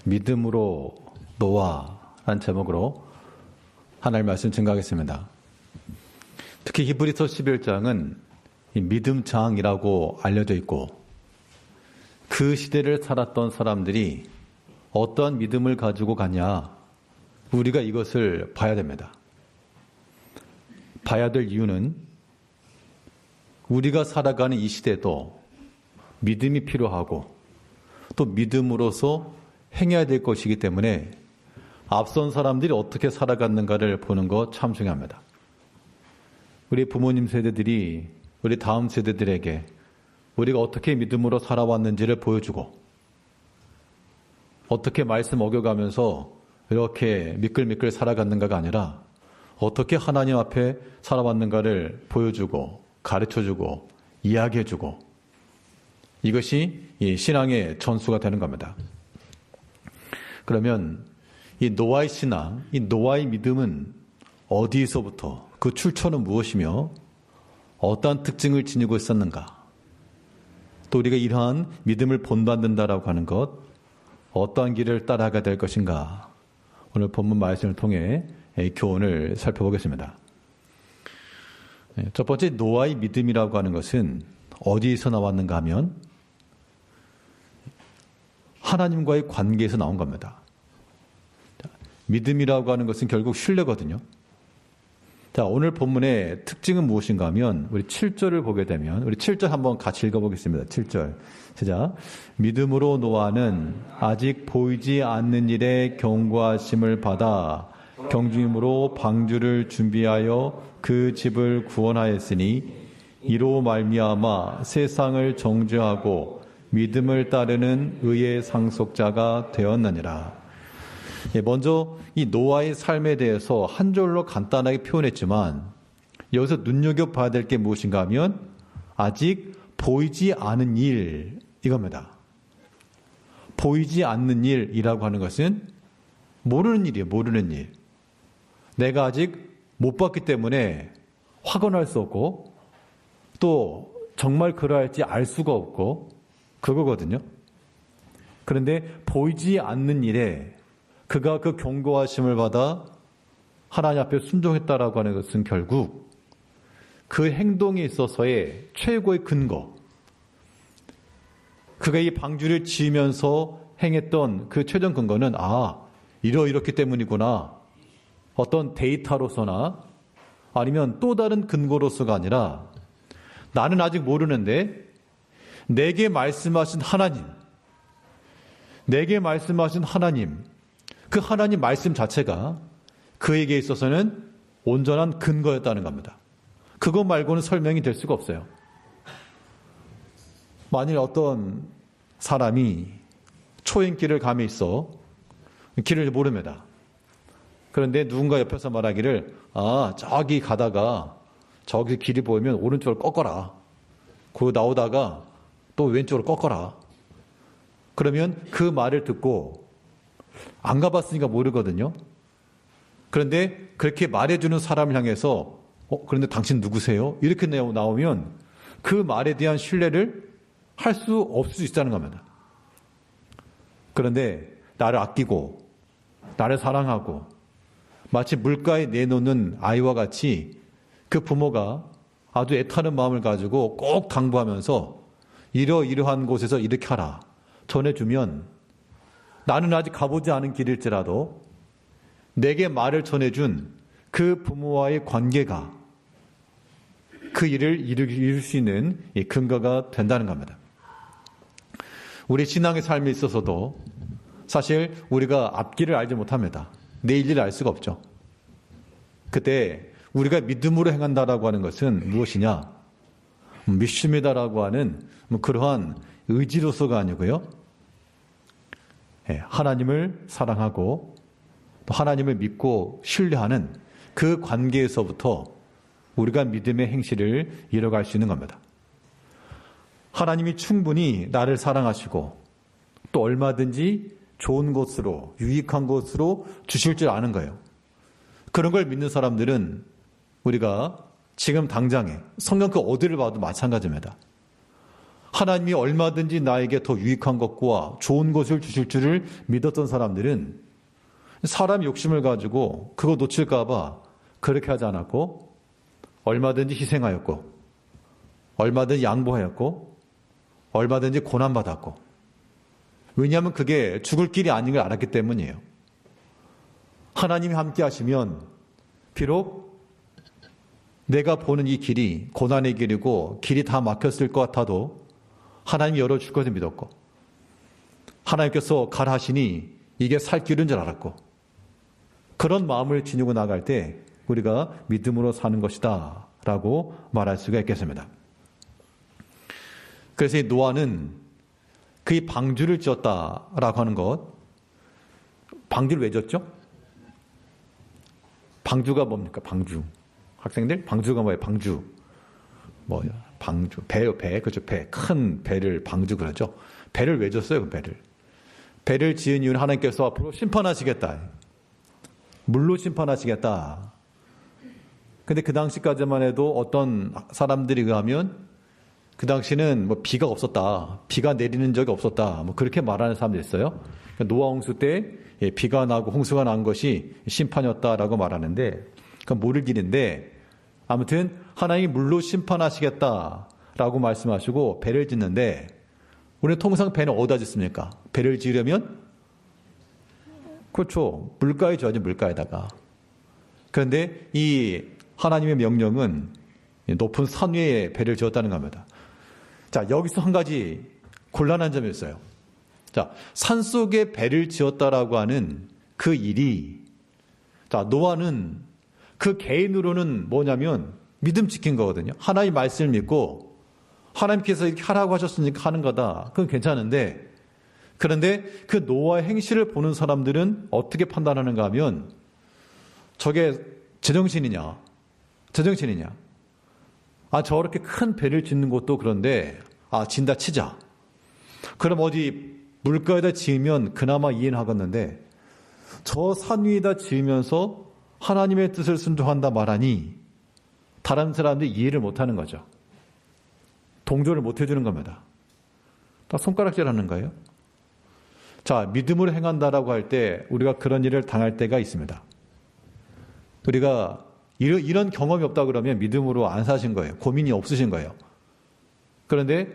믿음으로 노아라는 제목으로 하나님의 말씀 증거하겠습니다. 특히 히브리서 11장은 믿음장이라고 알려져 있고 그 시대를 살았던 사람들이 어떠한 믿음을 가지고 갔냐, 우리가 이것을 봐야 됩니다. 봐야 될 이유는 우리가 살아가는 이 시대도 믿음이 필요하고 또 믿음으로서 행해야 될 것이기 때문에 앞선 사람들이 어떻게 살아갔는가를 보는 것 참 중요합니다. 우리 부모님 세대들이 우리 다음 세대들에게 우리가 어떻게 믿음으로 살아왔는지를 보여주고 어떻게 말씀 어겨가면서 이렇게 미끌미끌 살아갔는가가 아니라 어떻게 하나님 앞에 살아왔는가를 보여주고 가르쳐주고 이야기해주고, 이것이 이 신앙의 전수가 되는 겁니다. 그러면 이 노아의 신앙, 이 노아의 믿음은 어디서부터, 그 출처는 무엇이며 어떠한 특징을 지니고 있었는가, 또 우리가 이러한 믿음을 본받는다라고 하는 것, 어떠한 길을 따라가야 될 것인가, 오늘 본문 말씀을 통해 교훈을 살펴보겠습니다. 첫 번째, 노아의 믿음이라고 하는 것은 어디에서 나왔는가 하면 하나님과의 관계에서 나온 겁니다. 믿음이라고 하는 것은 결국 신뢰거든요. 자, 오늘 본문의 특징은 무엇인가 하면 우리 7절을 보게 되면, 우리 7절 한번 같이 읽어보겠습니다. 7절 시작. 믿음으로 노아는 아직 보이지 않는 일에 경고하심을 받아 경주임으로 방주를 준비하여 그 집을 구원하였으니 이로 말미암아 세상을 정죄하고 믿음을 따르는 의의 상속자가 되었느니라. 먼저 이 노아의 삶에 대해서 한 줄로 간단하게 표현했지만 여기서 눈여겨봐야 될 게 무엇인가 하면 아직 보이지 않은 일, 이겁니다. 보이지 않는 일이라고 하는 것은 모르는 일이에요. 모르는 일. 내가 아직 못 봤기 때문에 확언할 수 없고 또 정말 그러할지 알 수가 없고 그거거든요. 그런데 보이지 않는 일에 그가 그 경고하심을 받아 하나님 앞에 순종했다라고 하는 것은 결국 그 행동에 있어서의 최고의 근거, 그가 이 방주를 지으면서 행했던 그 최종 근거는 이렇기 때문이구나, 어떤 데이터로서나 아니면 또 다른 근거로서가 아니라 나는 아직 모르는데 내게 말씀하신 하나님, 그 하나님 말씀 자체가 그에게 있어서는 온전한 근거였다는 겁니다. 그것 말고는 설명이 될 수가 없어요. 만일 어떤 사람이 초행길을 감에 있어 길을 모릅니다. 그런데 누군가 옆에서 말하기를 저기 가다가 저기 길이 보이면 오른쪽으로 꺾어라. 그 나오다가 또 왼쪽으로 꺾어라. 그러면 그 말을 듣고 안 가봤으니까 모르거든요. 그런데 그렇게 말해주는 사람을 향해서 그런데 당신 누구세요? 이렇게 나오면 그 말에 대한 신뢰를 할 수 없을 수 있다는 겁니다. 그런데 나를 아끼고 나를 사랑하고 마치 물가에 내놓는 아이와 같이 그 부모가 아주 애타는 마음을 가지고 꼭 당부하면서 이러이러한 곳에서 이렇게 하라 전해주면, 나는 아직 가보지 않은 길일지라도 내게 말을 전해준 그 부모와의 관계가 그 일을 이룰 수 있는 근거가 된다는 겁니다. 우리 신앙의 삶에 있어서도 사실 우리가 앞길을 알지 못합니다. 내일 일을 알 수가 없죠. 그때 우리가 믿음으로 행한다라고 하는 것은 무엇이냐? 믿습니다라고 하는 그러한 의지로서가 아니고요. 하나님을 사랑하고 또 하나님을 믿고 신뢰하는 그 관계에서부터 우리가 믿음의 행실을 이뤄갈 수 있는 겁니다. 하나님이 충분히 나를 사랑하시고 또 얼마든지 좋은 것으로, 유익한 것으로 주실 줄 아는 거예요. 그런 걸 믿는 사람들은 우리가 지금 당장에 성경 그 어디를 봐도 마찬가지입니다. 하나님이 얼마든지 나에게 더 유익한 것과 좋은 것을 주실 줄을 믿었던 사람들은 사람 욕심을 가지고 그거 놓칠까 봐 그렇게 하지 않았고 얼마든지 희생하였고 얼마든지 양보하였고 얼마든지 고난받았고 왜냐하면 그게 죽을 길이 아닌 걸 알았기 때문이에요. 하나님이 함께 하시면 비록 내가 보는 이 길이 고난의 길이고 길이 다 막혔을 것 같아도 하나님이 열어줄 것을 믿었고 하나님께서 가라 하시니 이게 살 길인 줄 알았고 그런 마음을 지니고 나갈 때 우리가 믿음으로 사는 것이다 라고 말할 수가 있겠습니다. 그래서 이 노아는 그의 방주를 지었다라고 하는 것, 방주를 왜 지었죠? 방주가 뭡니까? 방주. 학생들? 방주가 뭐예요? 방주. 뭐야? 방주. 배요, 배. 그렇죠. 배. 큰 배를 방주 그러죠. 배를 왜 졌어요? 그 배를. 배를 지은 이유는 하나님께서 앞으로 심판하시겠다. 물로 심판하시겠다. 근데 그 당시까지만 해도 어떤 사람들이 의하면 그 당시는 뭐 비가 없었다. 비가 내리는 적이 없었다. 뭐 그렇게 말하는 사람도 있어요. 그러니까 노아 홍수 때 비가 나고 홍수가 난 것이 심판이었다라고 말하는데 그건 모를 길인데 아무튼 하나님이 물로 심판하시겠다라고 말씀하시고 배를 짓는데 우리는 통상 배는 어디다 짓습니까? 배를 지으려면 그렇죠. 물가에 지어야지 물가에다가. 그런데 이 하나님의 명령은 높은 산 위에 배를 지었다는 겁니다. 자, 여기서 한 가지 곤란한 점이 있어요. 자, 산속에 배를 지었다라고 하는 그 일이, 자, 노아는 그 개인으로는 뭐냐면 믿음 지킨 거거든요. 하나님 말씀을 믿고 하나님께서 이렇게 하라고 하셨으니까 하는 거다. 그건 괜찮은데, 그런데 그 노아의 행실을 보는 사람들은 어떻게 판단하는가 하면 저게 제정신이냐? 제정신이냐? 아, 저렇게 큰 배를 짓는 것도 그런데, 아, 진다 치자. 그럼 어디 물가에다 지으면 그나마 이해는 하겠는데, 저 산 위에다 지으면서 하나님의 뜻을 순종한다 말하니, 다른 사람들이 이해를 못 하는 거죠. 동조를 못 해주는 겁니다. 다 손가락질 하는 거예요. 자, 믿음으로 행한다라고 할 때, 우리가 그런 일을 당할 때가 있습니다. 우리가 이런 경험이 없다 그러면 믿음으로 안 사신 거예요. 고민이 없으신 거예요. 그런데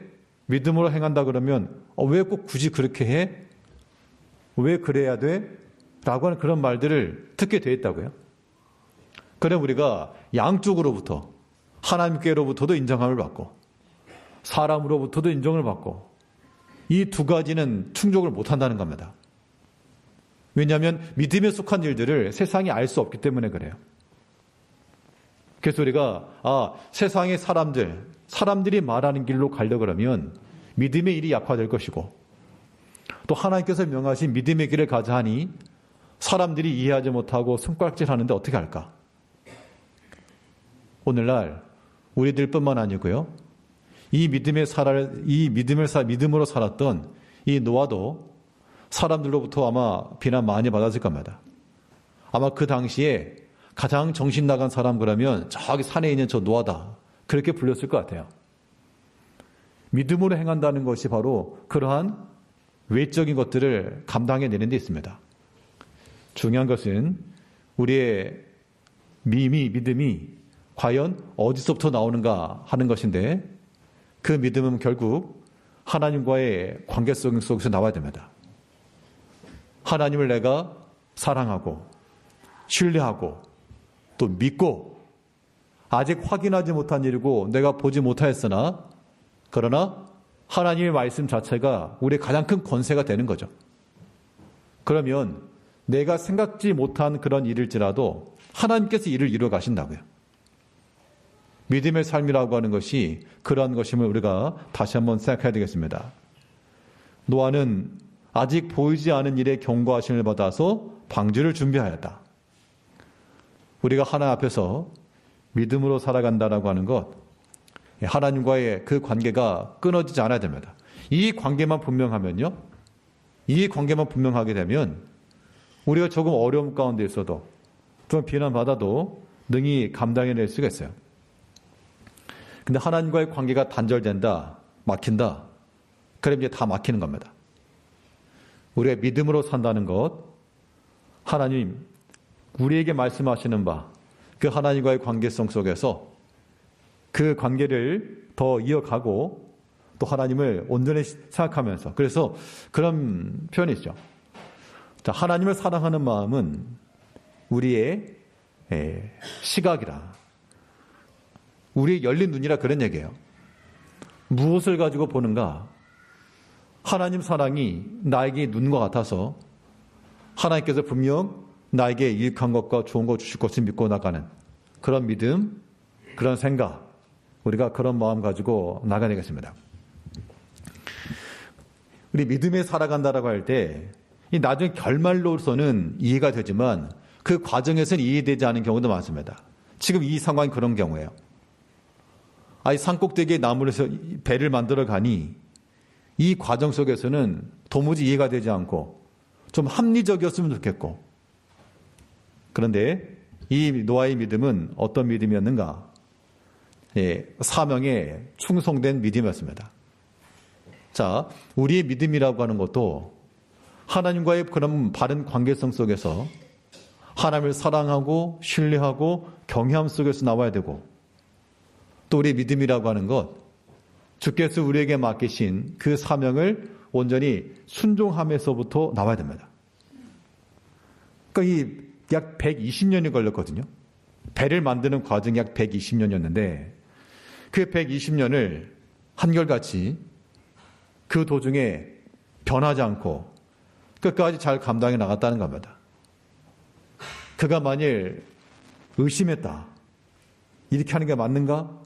믿음으로 행한다 그러면 왜 꼭 굳이 그렇게 해? 왜 그래야 돼? 라고 하는 그런 말들을 듣게 돼 있다고요. 그럼 우리가 양쪽으로부터 하나님께로부터도 인정함을 받고 사람으로부터도 인정을 받고 이 두 가지는 충족을 못한다는 겁니다. 왜냐하면 믿음에 속한 일들을 세상이 알 수 없기 때문에 그래요. 그래서 우리가 세상의 사람들이 말하는 길로 가려고 그러면 믿음의 일이 약화될 것이고 또 하나님께서 명하신 믿음의 길을 가자 하니 사람들이 이해하지 못하고 손가락질 하는데 어떻게 할까? 오늘날 우리들뿐만 아니고요. 믿음으로 살았던 이 노아도 사람들로부터 아마 비난 많이 받았을 겁니다. 아마 그 당시에 가장 정신 나간 사람 그러면 저기 산에 있는 저 노아다. 그렇게 불렸을 것 같아요. 믿음으로 행한다는 것이 바로 그러한 외적인 것들을 감당해내는 데 있습니다. 중요한 것은 우리의 믿음이 과연 어디서부터 나오는가 하는 것인데 그 믿음은 결국 하나님과의 관계 속에서 나와야 됩니다. 하나님을 내가 사랑하고 신뢰하고 또 믿고 아직 확인하지 못한 일이고 내가 보지 못하였으나 그러나 하나님의 말씀 자체가 우리의 가장 큰 권세가 되는 거죠. 그러면 내가 생각지 못한 그런 일일지라도 하나님께서 일을 이루어 가신다고요. 믿음의 삶이라고 하는 것이 그러한 것임을 우리가 다시 한번 생각해야 되겠습니다. 노아는 아직 보이지 않은 일에 경고하심을 받아서 방주를 준비하였다. 우리가 하나님 앞에서 믿음으로 살아간다라고 하는 것, 하나님과의 그 관계가 끊어지지 않아야 됩니다. 이 관계만 분명하면요. 이 관계만 분명하게 되면 우리가 조금 어려움 가운데 있어도 좀 비난받아도 능히 감당해낼 수가 있어요. 근데 하나님과의 관계가 단절된다, 막힌다. 그럼 이제 다 막히는 겁니다. 우리가 믿음으로 산다는 것, 하나님, 우리에게 말씀하시는 바, 그 하나님과의 관계성 속에서 그 관계를 더 이어가고 또 하나님을 온전히 생각하면서, 그래서 그런 표현이 있죠. 자, 하나님을 사랑하는 마음은 우리의 시각이라, 우리의 열린 눈이라, 그런 얘기예요. 무엇을 가지고 보는가? 하나님 사랑이 나에게 눈과 같아서 하나님께서 분명 나에게 유익한 것과 좋은 것 주실 것을 믿고 나가는 그런 믿음, 그런 생각, 우리가 그런 마음 가지고 나가야 되겠습니다. 우리 믿음에 살아간다라고 할 때 이 나중에 결말로서는 이해가 되지만 그 과정에서는 이해되지 않은 경우도 많습니다. 지금 이 상황이 그런 경우예요. 아이 산꼭대기에 나무를 해서 배를 만들어 가니 이 과정 속에서는 도무지 이해가 되지 않고 좀 합리적이었으면 좋겠고, 그런데 이 노아의 믿음은 어떤 믿음이었는가? 사명에 충성된 믿음이었습니다. 자, 우리의 믿음이라고 하는 것도 하나님과의 그런 바른 관계성 속에서 하나님을 사랑하고 신뢰하고 경외함 속에서 나와야 되고, 또 우리의 믿음이라고 하는 것, 주께서 우리에게 맡기신 그 사명을 온전히 순종함에서부터 나와야 됩니다. 그러니까 이 약 120년이 걸렸거든요. 배를 만드는 과정이 약 120년이었는데 그 120년을 한결같이 그 도중에 변하지 않고 끝까지 잘 감당해 나갔다는 겁니다. 그가 만일 의심했다, 이렇게 하는 게 맞는가?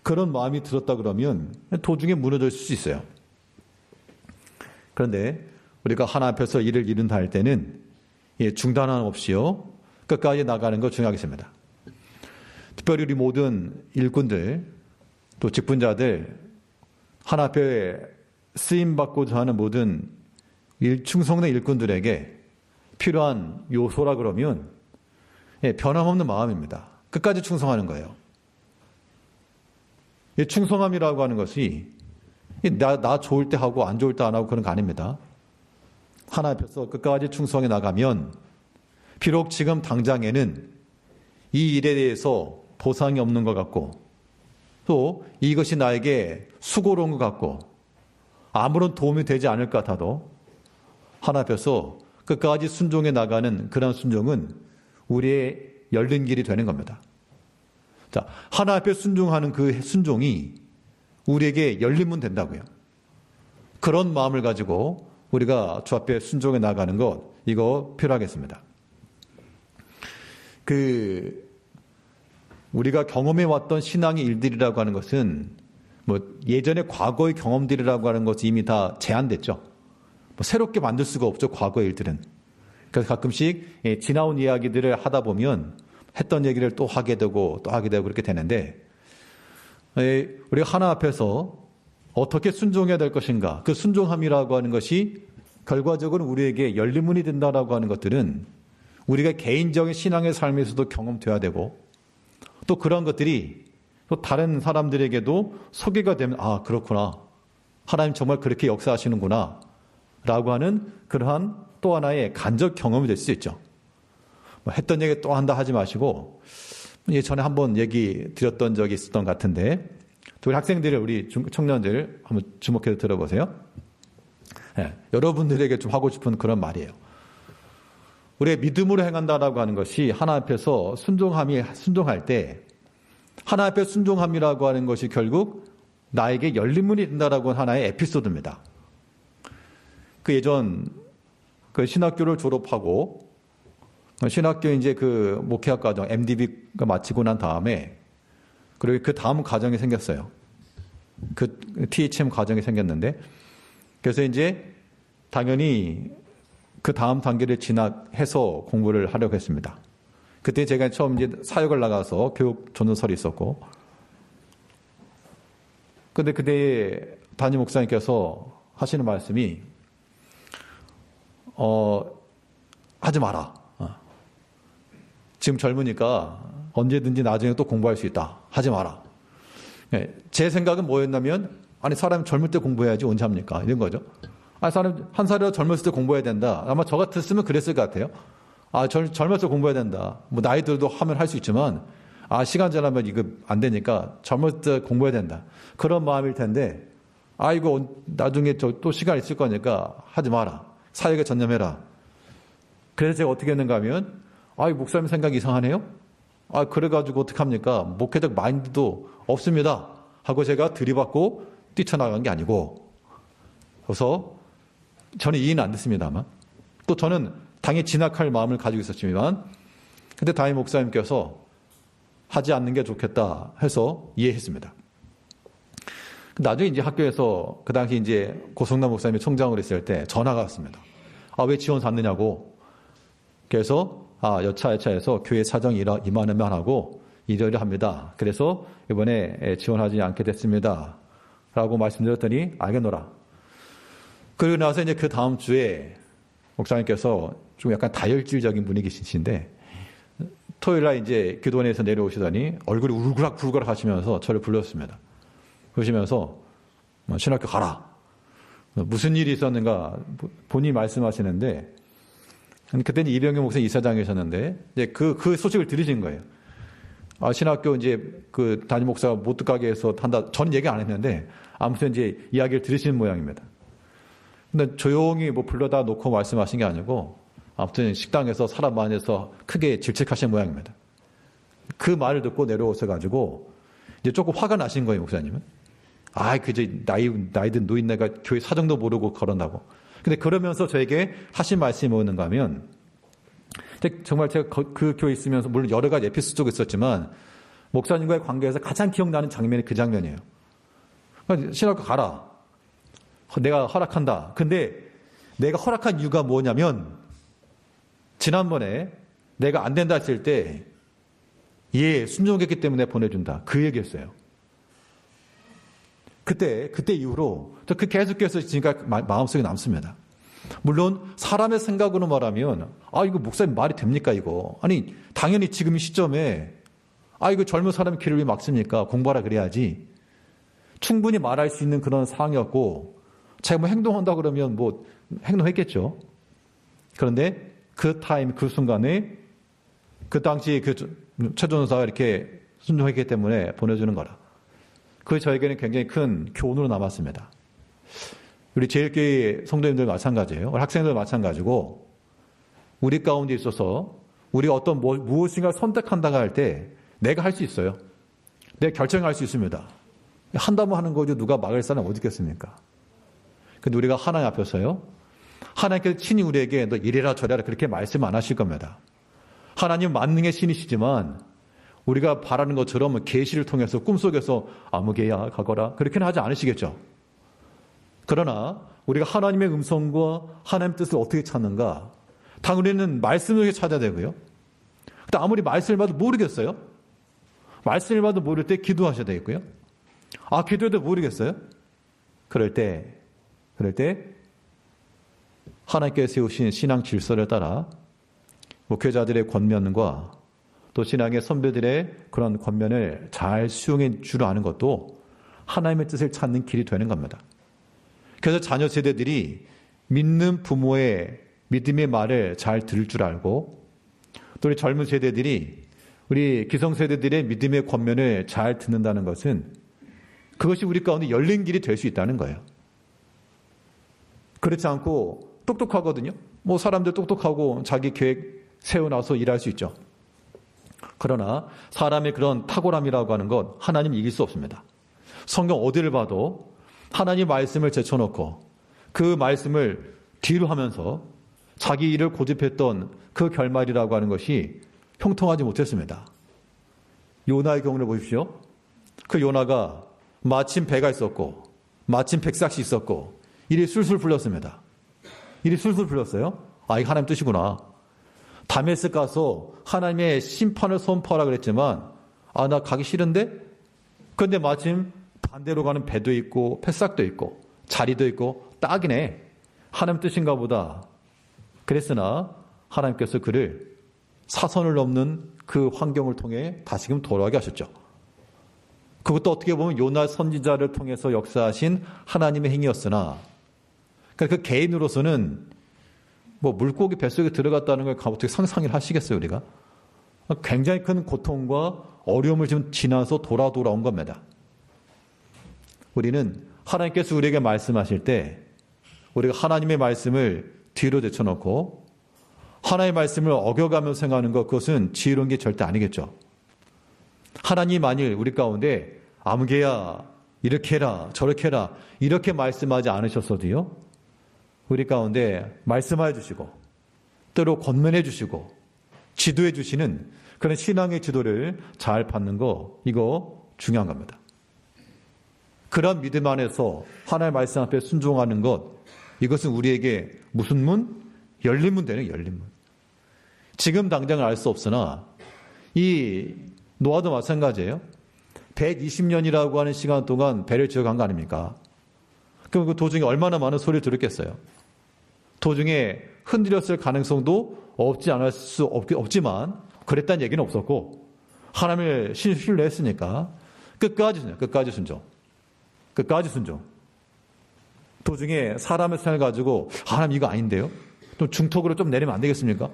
그런 마음이 들었다 그러면 도중에 무너질 수 있어요. 그런데 우리가 하나 앞에서 일을 이룬다 할 때는 중단함 없이요 끝까지 나가는 것 중요하겠습니다. 특별히 우리 모든 일꾼들, 또 직분자들, 하나 앞에 쓰임받고자 하는 모든 충성된 일꾼들에게 필요한 요소라 그러면 변함없는 마음입니다. 끝까지 충성하는 거예요. 이 충성함이라고 하는 것이 나 좋을 때 하고 안 좋을 때 안 하고 그런 거 아닙니다. 하나 앞에서 끝까지 충성해 나가면 비록 지금 당장에는 이 일에 대해서 보상이 없는 것 같고 또 이것이 나에게 수고로운 것 같고 아무런 도움이 되지 않을 것 같아도 하나 앞에서 끝까지 순종해 나가는 그런 순종은 우리의 열린 길이 되는 겁니다. 자, 하나 앞에 순종하는 그 순종이 우리에게 열리면 된다고요. 그런 마음을 가지고 우리가 주 앞에 순종해 나가는 것, 이거 필요하겠습니다. 우리가 경험해 왔던 신앙의 일들이라고 하는 것은 예전의 과거의 경험들이라고 하는 것이 이미 다 제한됐죠. 새롭게 만들 수가 없죠, 과거의 일들은. 그래서 가끔씩 지나온 이야기들을 하다 보면 했던 얘기를 또 하게 되고 또 하게 되고 그렇게 되는데, 우리가 하나 앞에서 어떻게 순종해야 될 것인가, 그 순종함이라고 하는 것이 결과적으로 우리에게 열리문이 된다라고 하는 것들은 우리가 개인적인 신앙의 삶에서도 경험돼야 되고, 또 그런 것들이 또 다른 사람들에게도 소개가 되면, 아, 그렇구나, 하나님 정말 그렇게 역사하시는구나 라고 하는 그러한 또 하나의 간접 경험이 될 수 있죠. 했던 얘기 또 한다 하지 마시고, 예전에 한번 얘기 드렸던 적이 있었던 것 같은데, 우리 학생들을, 우리 청년들 한번 주목해서 들어보세요. 여러분들에게 좀 하고 싶은 그런 말이에요. 우리의 믿음으로 행한다라고 하는 것이 하나 앞에서 순종할 때, 하나 앞에 순종함이라고 하는 것이 결국 나에게 열린문이 된다라고 하는 하나의 에피소드입니다. 예전 신학교를 졸업하고 신학교 이제 목회학 과정 MDB가 마치고 난 다음에, 그리고 그 다음 과정이 생겼어요. THM 과정이 생겼는데, 그래서 이제 당연히 그 다음 단계를 진학해서 공부를 하려고 했습니다. 그때 제가 처음 이제 사역을 나가서 교육 전도설이 있었고, 근데 그때 담임 목사님께서 하시는 말씀이, 하지 마라. 지금 젊으니까 언제든지 나중에 또 공부할 수 있다. 하지 마라. 제 생각은 뭐였냐면, 아니, 사람이 젊을 때 공부해야지 언제 합니까? 이런 거죠. 아니, 사람 한 살이라도 젊었을 때 공부해야 된다. 아마 저 같았으면 그랬을 것 같아요. 젊었을 때 공부해야 된다. 뭐, 나이 들어도 하면 할 수 있지만, 시간 지나면 이거 안 되니까 젊었을 때 공부해야 된다. 그런 마음일 텐데, 이거 나중에 또 시간 있을 거니까 하지 마라. 사역에 전념해라. 그래서 제가 어떻게 했는가 하면, 목사님 생각이 이상하네요? 그래가지고 어떡합니까? 목회적 마인드도 없습니다. 하고 제가 들이받고 뛰쳐나간 게 아니고, 그래서 저는 이해는 안 됐습니다만, 또 저는 당연히 진학할 마음을 가지고 있었지만, 근데 담임 목사님께서 하지 않는 게 좋겠다 해서 이해했습니다. 나중에 이제 학교에서 그 당시 이제 고성남 목사님이 총장으로 있을 때 전화가 왔습니다. 왜 지원 샀느냐고. 그래서 여차여차해서 교회 사정이 이만하면 하고 이러이러 합니다. 그래서 이번에 지원하지 않게 됐습니다. 라고 말씀드렸더니 알겠노라. 그리고 나서 이제 그 다음 주에 목사님께서 좀 약간 다혈질적인 분위기신데 토요일 날 이제 기도원에서 내려오시더니 얼굴이 울그락불그락 하시면서 저를 불렀습니다. 그러시면서 신학교 가라. 무슨 일이 있었는가 본인이 말씀하시는데 그때는 이병규 목사님 이사장이셨는데 이제 그 소식을 들으신 거예요. 신학교 이제 그 담임 목사가 못 가게 해서 한다. 저는 얘기 안 했는데 아무튼 이제 이야기를 들으시는 모양입니다. 근데 조용히 불러다 놓고 말씀하신 게 아니고 아무튼 식당에서 사람 많이서 크게 질책하신 모양입니다. 그 말을 듣고 내려오셔가지고 이제 조금 화가 나신 거예요, 목사님은. 그저 나이든 노인네가 교회 사정도 모르고 걸어나고. 근데 그러면서 저에게 하신 말씀이 뭐였는가 하면, 정말 제가 그 교회에 있으면서 물론 여러 가지 에피소드가 있었지만, 목사님과의 관계에서 가장 기억나는 장면이 그 장면이에요. 신학교 가라. 내가 허락한다. 근데 내가 허락한 이유가 뭐냐면, 지난번에 내가 안 된다 했을 때, 순종했기 때문에 보내준다. 그 얘기였어요. 그때 이후로 그 계속해서 지금까지 마음속에 남습니다. 물론 사람의 생각으로 말하면 이거 목사님 말이 됩니까 이거. 당연히 지금 이 시점에 이거 젊은 사람의 길을 왜 막습니까? 공부하라 그래야지. 충분히 말할 수 있는 그런 상황이었고 제가 행동한다 그러면 행동했겠죠. 그런데 그 타임 그 순간에 그 당시 그 최전사가 이렇게 순종했기 때문에 보내주는 거라. 그게 저에게는 굉장히 큰 교훈으로 남았습니다. 우리 제일교회 성도님들 마찬가지예요. 학생들 마찬가지고 우리 가운데 있어서 우리가 어떤 무엇인가 선택한다고 할 때 내가 할 수 있어요. 내가 결정할 수 있습니다. 한다면 하는 거죠. 누가 막을 사람 어디 있겠습니까? 근데 우리가 하나님 앞에서요. 하나님께서 친히 우리에게 너 이래라 저래라 그렇게 말씀 안 하실 겁니다. 하나님 만능의 신이시지만 우리가 바라는 것처럼 계시를 통해서 꿈속에서 아무개야 가거라 그렇게는 하지 않으시겠죠. 그러나 우리가 하나님의 음성과 하나님의 뜻을 어떻게 찾는가? 당연히는 말씀을 찾아야 되고요. 근데 아무리 말씀을 봐도 모르겠어요. 말씀을 봐도 모를 때 기도하셔야 되겠고요. 기도해도 모르겠어요. 그럴 때 하나님께서 세우신 신앙 질서를 따라 목회자들의 권면과 또 신앙의 선배들의 그런 권면을 잘 수용해 줄 아는 것도 하나님의 뜻을 찾는 길이 되는 겁니다. 그래서 자녀 세대들이 믿는 부모의 믿음의 말을 잘 들을 줄 알고 또 우리 젊은 세대들이 우리 기성 세대들의 믿음의 권면을 잘 듣는다는 것은 그것이 우리 가운데 열린 길이 될 수 있다는 거예요. 그렇지 않고 똑똑하거든요. 사람들 똑똑하고 자기 계획 세워놔서 일할 수 있죠. 그러나 사람의 그런 탁월함이라고 하는 것 하나님 이길 수 없습니다. 성경 어디를 봐도 하나님 말씀을 제쳐놓고 그 말씀을 뒤로 하면서 자기 일을 고집했던 그 결말이라고 하는 것이 형통하지 못했습니다. 요나의 경우를 보십시오. 그 요나가 마침 배가 있었고 마침 백삭시 있었고 일이 술술 풀렸습니다. 일이 술술 풀렸어요. 이게 하나님 뜻이구나. 다메섹 가서 하나님의 심판을 선포하라 그랬지만 나 가기 싫은데? 그런데 마침 반대로 가는 배도 있고 펫삭도 있고 자리도 있고 딱이네. 하나님 뜻인가 보다. 그랬으나 하나님께서 그를 사선을 넘는 그 환경을 통해 다시금 돌아가게 하셨죠. 그것도 어떻게 보면 요나 선지자를 통해서 역사하신 하나님의 행위였으나, 그러니까 그 개인으로서는 뭐 물고기 뱃속에 들어갔다는 걸 어떻게 상상을 하시겠어요, 우리가? 굉장히 큰 고통과 어려움을 지금 지나서 돌아온 겁니다. 우리는 하나님께서 우리에게 말씀하실 때 우리가 하나님의 말씀을 뒤로 제쳐놓고 하나님의 말씀을 어겨가면서 생각하는 것, 그것은 지혜로운 게 절대 아니겠죠. 하나님 만일 우리 가운데 아무개야 이렇게 해라 저렇게 해라 이렇게 말씀하지 않으셨어도요, 우리 가운데 말씀하여 주시고 때로 권면해 주시고 지도해 주시는 그런 신앙의 지도를 잘 받는 거, 이거 중요한 겁니다. 그런 믿음 안에서 하나님의 말씀 앞에 순종하는 것, 이것은 우리에게 무슨 문? 열린 문 되는 열린 문. 지금 당장은 알 수 없으나 이 노아도 마찬가지예요. 120년이라고 하는 시간 동안 배를 지어간 거 아닙니까? 그럼 그 도중에 얼마나 많은 소리를 들었겠어요. 도중에 흔들렸을 가능성도 없지 않을 수 없지만 그랬다는 얘기는 없었고, 하나님을 신뢰했으니까 끝까지 순종. 끝까지 순종. 도중에 사람의 생을 가지고 하나님 이거 아닌데요? 좀 중턱으로 좀 내리면 안 되겠습니까?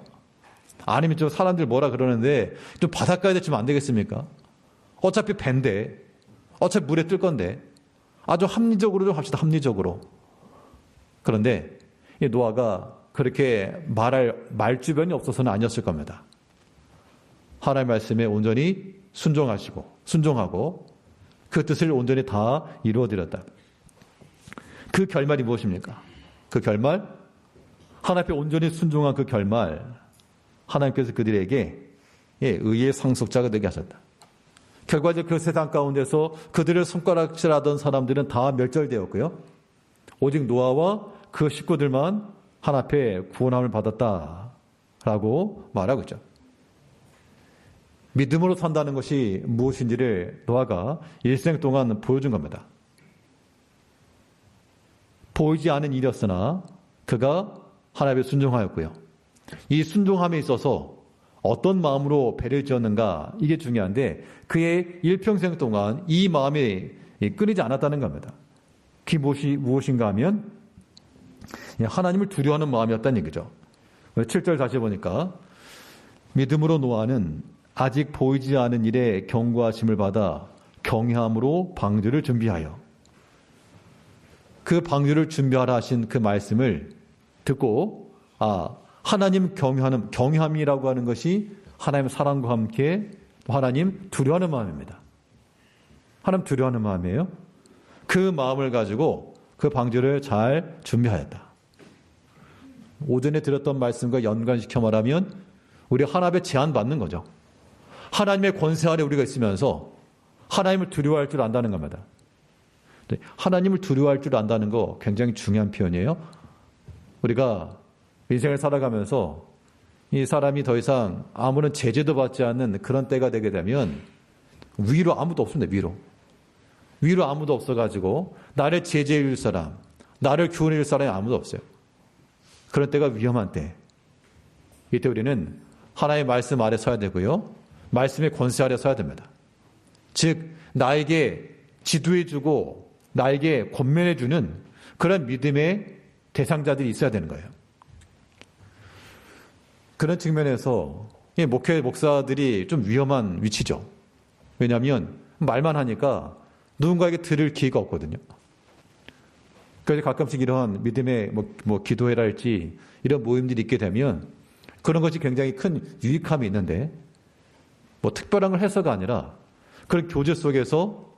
아니면 좀 사람들 뭐라 그러는데 좀 바닷가에 대치면 안 되겠습니까? 어차피 밴데, 어차피 물에 뜰 건데, 아주 합리적으로 좀 합시다. 합리적으로. 그런데 이 노아가 그렇게 말할 말주변이 없어서는 아니었을 겁니다. 하나님의 말씀에 온전히 순종하고 그 뜻을 온전히 다 이루어드렸다. 그 결말이 무엇입니까? 그 결말, 하나님 앞에 온전히 순종한 그 결말, 하나님께서 그들에게 의의 상속자가 되게 하셨다. 결과적으로 그 세상 가운데서 그들을 손가락질하던 사람들은 다 멸절되었고요. 오직 노아와 그 식구들만 하나님 앞에 구원함을 받았다라고 말하고 있죠. 믿음으로 산다는 것이 무엇인지를 노아가 일생 동안 보여준 겁니다. 보이지 않은 일이었으나 그가 하나님에 순종하였고요. 이 순종함에 있어서 어떤 마음으로 배를 지었는가, 이게 중요한데 그의 일평생 동안 이 마음이 끊이지 않았다는 겁니다. 그게 무엇인가 하면 하나님을 두려워하는 마음이었다는 얘기죠. 7절 다시 보니까 믿음으로 노아는 아직 보이지 않은 일에 경고하심을 받아 경외함으로 방주를 준비하여, 그 방주를 준비하라 하신 그 말씀을 듣고 하나님 경외함이라고 하는 것이 하나님 사랑과 함께 하나님 두려워하는 마음입니다. 하나님 두려워하는 마음이에요. 그 마음을 가지고 그 방주를 잘 준비하였다. 오전에 들었던 말씀과 연관시켜 말하면 우리 하나님의 제한받는 거죠. 하나님의 권세 아래 우리가 있으면서 하나님을 두려워할 줄 안다는 겁니다. 하나님을 두려워할 줄 안다는 거 굉장히 중요한 표현이에요. 우리가 인생을 살아가면서 이 사람이 더 이상 아무런 제재도 받지 않는 그런 때가 되게 되면 위로 아무도 없습니다. 위로 아무도 없어가지고 나를 제재해 줄 사람, 나를 교훈해 줄 사람이 아무도 없어요. 그런 때가 위험한 때. 이때 우리는 하나님의 말씀 아래 서야 되고요. 말씀의 권세 아래 서야 됩니다. 즉 나에게 지도해주고 나에게 권면해주는 그런 믿음의 대상자들이 있어야 되는 거예요. 그런 측면에서 목사들이 좀 위험한 위치죠. 왜냐하면 말만 하니까 누군가에게 들을 기회가 없거든요. 그래서 가끔씩 이러한 믿음의 기도회라 할지 이런 모임들이 있게 되면 그런 것이 굉장히 큰 유익함이 있는데, 특별한 걸 해서가 아니라 그런 교제 속에서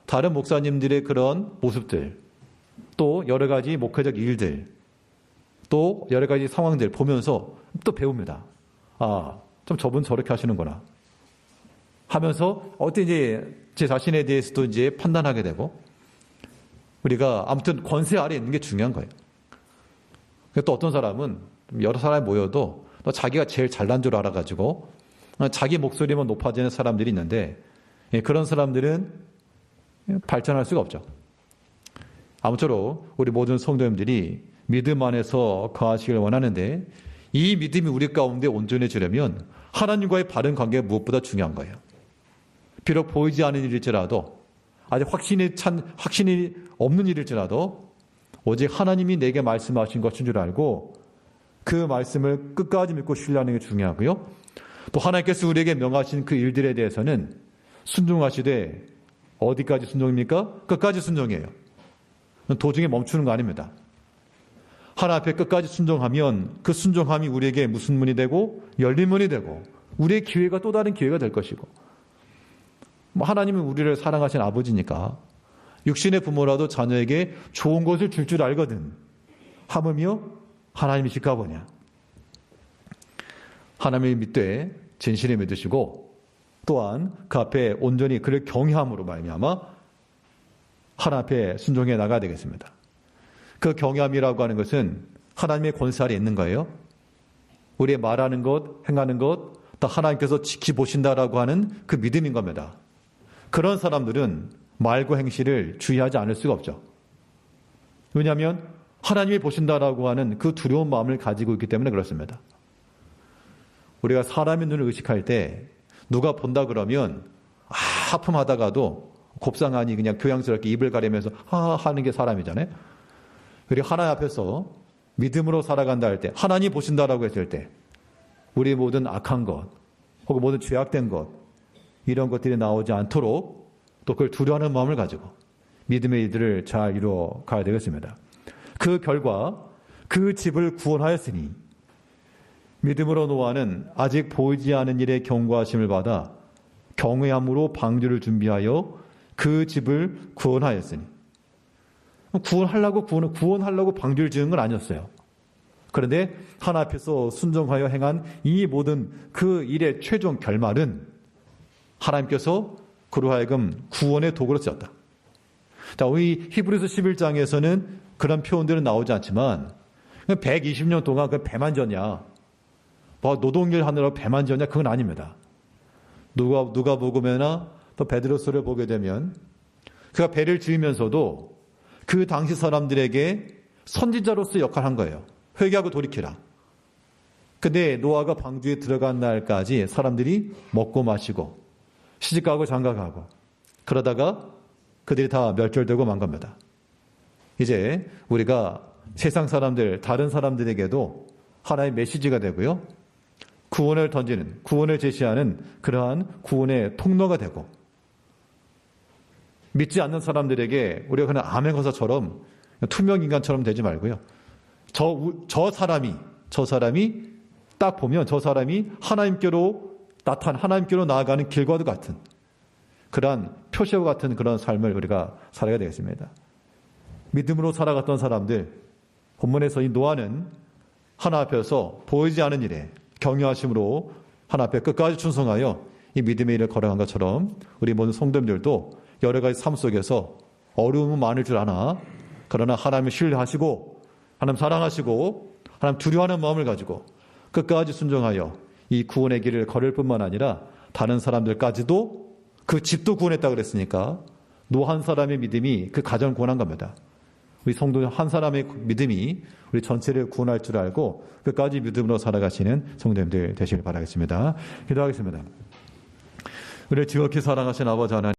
다른 목사님들의 그런 모습들, 또 여러 가지 목회적 일들, 또 여러 가지 상황들 보면서 또 배웁니다. 좀 저분 저렇게 하시는구나 하면서 어때 이제 제 자신에 대해서도 이제 판단하게 되고, 우리가 아무튼 권세 아래 있는 게 중요한 거예요. 또 어떤 사람은 여러 사람이 모여도 또 자기가 제일 잘난 줄 알아가지고 자기 목소리만 높아지는 사람들이 있는데, 그런 사람들은 발전할 수가 없죠. 아무쪼록 우리 모든 성도님들이 믿음 안에서 거하시길 원하는데, 이 믿음이 우리 가운데 온전해지려면 하나님과의 바른 관계가 무엇보다 중요한 거예요. 비록 보이지 않는 일일지라도, 아직 확신이 없는 일일지라도 오직 하나님이 내게 말씀하신 것인 줄 알고 그 말씀을 끝까지 믿고 신뢰하는 게 중요하고요. 또 하나님께서 우리에게 명하신 그 일들에 대해서는 순종하시되, 어디까지 순종입니까? 끝까지 순종이에요. 도중에 멈추는 거 아닙니다. 하나님 앞에 끝까지 순종하면 그 순종함이 우리에게 무슨 문이 되고 열린 문이 되고 우리의 기회가 또 다른 기회가 될 것이고, 하나님은 우리를 사랑하신 아버지니까 육신의 부모라도 자녀에게 좋은 것을 줄 줄 알거든. 하물며 하나님이실까 보냐. 하나님을 믿되 진실에 믿으시고 또한 그 앞에 온전히 그를 경외함으로 말미암아 하나님 앞에 순종해 나가야 되겠습니다. 그 경외함이라고 하는 것은 하나님의 권세 아래 있는 거예요. 우리의 말하는 것, 행하는 것 다 하나님께서 지켜보신다라고 하는 그 믿음인 겁니다. 그런 사람들은 말과 행실을 주의하지 않을 수가 없죠. 왜냐하면 하나님이 보신다라고 하는 그 두려운 마음을 가지고 있기 때문에 그렇습니다. 우리가 사람의 눈을 의식할 때 누가 본다 그러면 하품하다가도 곱상하니 그냥 교양스럽게 입을 가리면서 하는 게 사람이잖아요. 그리고 하나님 앞에서 믿음으로 살아간다 할 때, 하나님 보신다라고 했을 때 우리의 모든 악한 것 혹은 모든 죄악된 것, 이런 것들이 나오지 않도록 또 그걸 두려워하는 마음을 가지고 믿음의 일들을 잘 이루어 가야 되겠습니다. 그 결과 그 집을 구원하였으니 믿음으로 노아는 아직 보이지 않은 일에 경고하심을 받아 경외함으로 방주를 준비하여 그 집을 구원하였으니, 구원하려고 방주를 지은 건 아니었어요. 그런데 하나님 앞에서 순종하여 행한 이 모든 그 일의 최종 결말은 하나님께서 그로 하여금 구원의 도구로 쓰였다. 자, 우리 히브리서 11장에서는 그런 표현들은 나오지 않지만 120년 동안 그 배만 졌냐, 노동일 하느라고 배만 졌냐, 그건 아닙니다. 누가복음이나 또 베드로서를 보게 되면 그가 배를 지으면서도 그 당시 사람들에게 선지자로서 역할을 한 거예요. 회개하고 돌이키라. 근데 노아가 방주에 들어간 날까지 사람들이 먹고 마시고 시집가고 장가가고 그러다가 그들이 다 멸절되고 만 겁니다. 이제 우리가 세상 사람들, 다른 사람들에게도 하나의 메시지가 되고요, 구원을 던지는, 구원을 제시하는 그러한 구원의 통로가 되고, 믿지 않는 사람들에게 우리가 그냥 암행어사처럼 투명인간처럼 되지 말고요, 저 사람이 딱 보면 저 사람이 하나님께로 나아가는 길과도 같은 그러한 표시와 같은 그런 삶을 우리가 살아야 되겠습니다. 믿음으로 살아갔던 사람들, 본문에서 이 노아는 하나님 앞에서 보이지 않은 일에 경외하심으로 하나님 앞에 끝까지 충성하여 이 믿음의 일을 걸어간 것처럼 우리 모든 성도님들도 여러 가지 삶 속에서 어려움은 많을 줄 아나, 그러나 하나님을 신뢰하시고 하나님 사랑하시고 하나님 두려워하는 마음을 가지고 끝까지 순종하여 이 구원의 길을 걸을 뿐만 아니라 다른 사람들까지도, 그 집도 구원했다고 그랬으니까 노아 한 사람의 믿음이 그 가정을 구원한 겁니다. 우리 성도 한 사람의 믿음이 우리 전체를 구원할 줄 알고 끝까지 믿음으로 살아가시는 성도님들 되시길 바라겠습니다. 기도하겠습니다. 우리를 지극히 사랑하신 아버지 하나님,